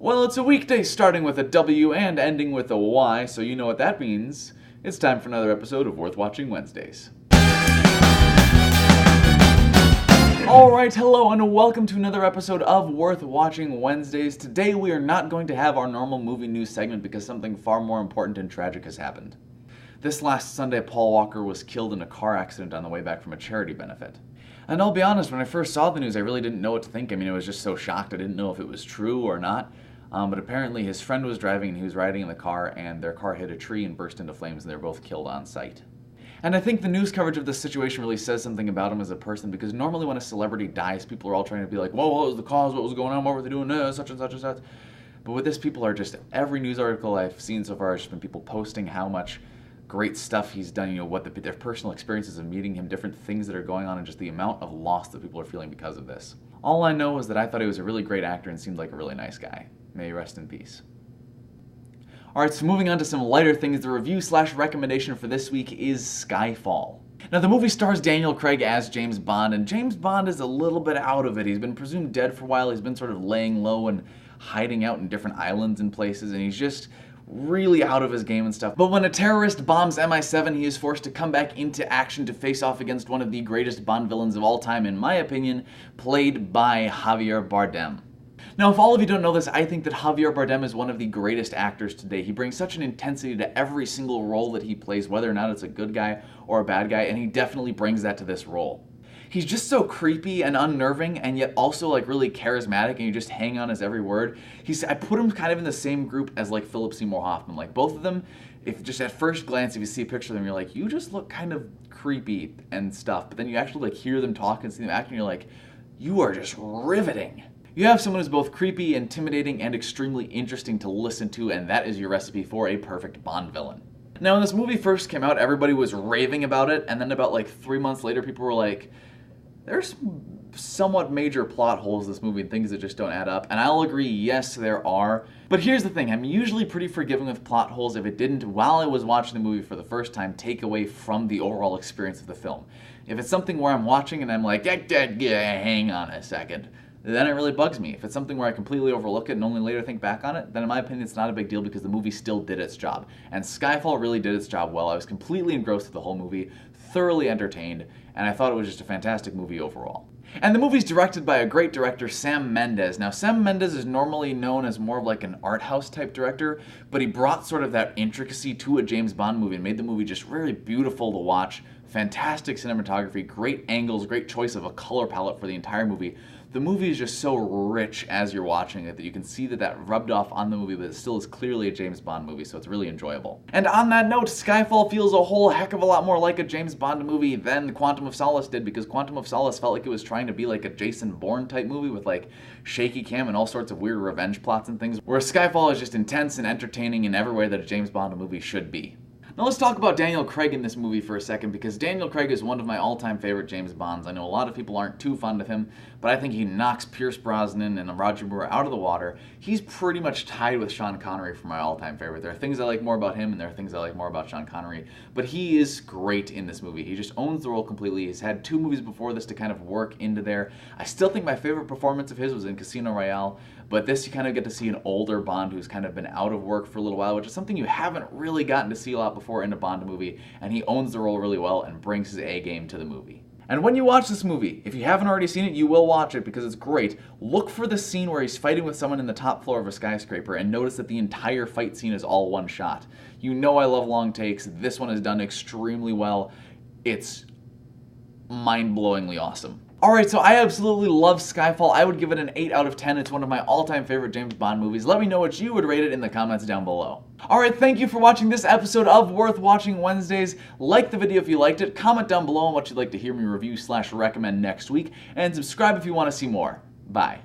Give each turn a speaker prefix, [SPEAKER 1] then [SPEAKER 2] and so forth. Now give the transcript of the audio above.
[SPEAKER 1] Well, it's a weekday starting with a W and ending with a Y, so you know what that means. It's time for another episode of Worth Watching Wednesdays. Alright, hello and welcome to another episode of Worth Watching Wednesdays. Today we are not going to have our normal movie news segment because something far more important and tragic has happened. This last Sunday, Paul Walker was killed in a car accident on the way back from a charity benefit. And I'll be honest, when I first saw the news, I really didn't know what to think. I was just so shocked. I didn't know if it was true or not. But apparently his friend was driving and he was riding in the car and their car hit a tree and burst into flames and they were both killed on sight. And I think the news coverage of this situation really says something about him as a person, because normally when a celebrity dies, people are all trying to be like, whoa, what was the cause, what was going on, what were they doing, such and such and such. But with this, people are just, every news article I've seen so far has just been people posting how much great stuff he's done, what their personal experiences of meeting him, different things that are going on, and just the amount of loss that people are feeling because of this. All I know is that I thought he was a really great actor and seemed like a really nice guy. May he rest in peace. Alright, so moving on to some lighter things, the review/recommendation for this week is Skyfall. Now, the movie stars Daniel Craig as James Bond, and James Bond is a little bit out of it. He's been presumed dead for a while. He's been sort of laying low and hiding out in different islands and places, and he's just really out of his game and stuff. But when a terrorist bombs MI7, he is forced to come back into action to face off against one of the greatest Bond villains of all time, in my opinion, played by Javier Bardem. Now, if all of you don't know this, I think that Javier Bardem is one of the greatest actors today. He brings such an intensity to every single role that he plays, whether or not it's a good guy or a bad guy, and he definitely brings that to this role. He's just so creepy and unnerving, and yet also really charismatic, and you just hang on his every word. I put him kind of in the same group as Philip Seymour Hoffman. Both of them, if just at first glance, if you see a picture of them, you're like, you just look kind of creepy and stuff. But then you actually hear them talk and see them act, and you're like, you are just riveting. You have someone who's both creepy, intimidating, and extremely interesting to listen to, and that is your recipe for a perfect Bond villain. Now, when this movie first came out, everybody was raving about it, and then about 3 months later, people were like, there's somewhat major plot holes in this movie and things that just don't add up. And I'll agree, yes, there are. But here's the thing, I'm usually pretty forgiving with plot holes if it didn't, while I was watching the movie for the first time, take away from the overall experience of the film. If it's something where I'm watching and I'm like, hang on a second, then it really bugs me. If it's something where I completely overlook it and only later think back on it, then in my opinion it's not a big deal because the movie still did its job. And Skyfall really did its job well. I was completely engrossed with the whole movie, thoroughly entertained, and I thought it was just a fantastic movie overall. And the movie's directed by a great director, Sam Mendes. Now, Sam Mendes is normally known as more of an art house type director, but he brought sort of that intricacy to a James Bond movie and made the movie just really beautiful to watch. Fantastic cinematography, great angles, great choice of a color palette for the entire movie. The movie is just so rich as you're watching it that you can see that rubbed off on the movie, but it still is clearly a James Bond movie, so it's really enjoyable. And on that note, Skyfall feels a whole heck of a lot more like a James Bond movie than Quantum of Solace did, because Quantum of Solace felt like it was trying to be like a Jason Bourne type movie with shaky cam and all sorts of weird revenge plots and things, whereas Skyfall is just intense and entertaining in every way that a James Bond movie should be. Now let's talk about Daniel Craig in this movie for a second, because Daniel Craig is one of my all-time favorite James Bonds. I know a lot of people aren't too fond of him, but I think he knocks Pierce Brosnan and Roger Moore out of the water. He's pretty much tied with Sean Connery for my all-time favorite. There are things I like more about him, and there are things I like more about Sean Connery, but he is great in this movie. He just owns the role completely. He's had 2 movies before this to kind of work into there. I still think my favorite performance of his was in Casino Royale, but this you kind of get to see an older Bond who's kind of been out of work for a little while, which is something you haven't really gotten to see a lot before in a Bond movie, and he owns the role really well and brings his A game to the movie. And when you watch this movie, if you haven't already seen it, you will watch it because it's great. Look for the scene where he's fighting with someone in the top floor of a skyscraper and notice that the entire fight scene is all one shot. You know I love long takes. This one is done extremely well. It's mind-blowingly awesome. Alright, so I absolutely love Skyfall. I would give it an 8 out of 10. It's one of my all-time favorite James Bond movies. Let me know what you would rate it in the comments down below. Alright, thank you for watching this episode of Worth Watching Wednesdays. Like the video if you liked it, comment down below on what you'd like to hear me review/recommend next week, and subscribe if you want to see more. Bye.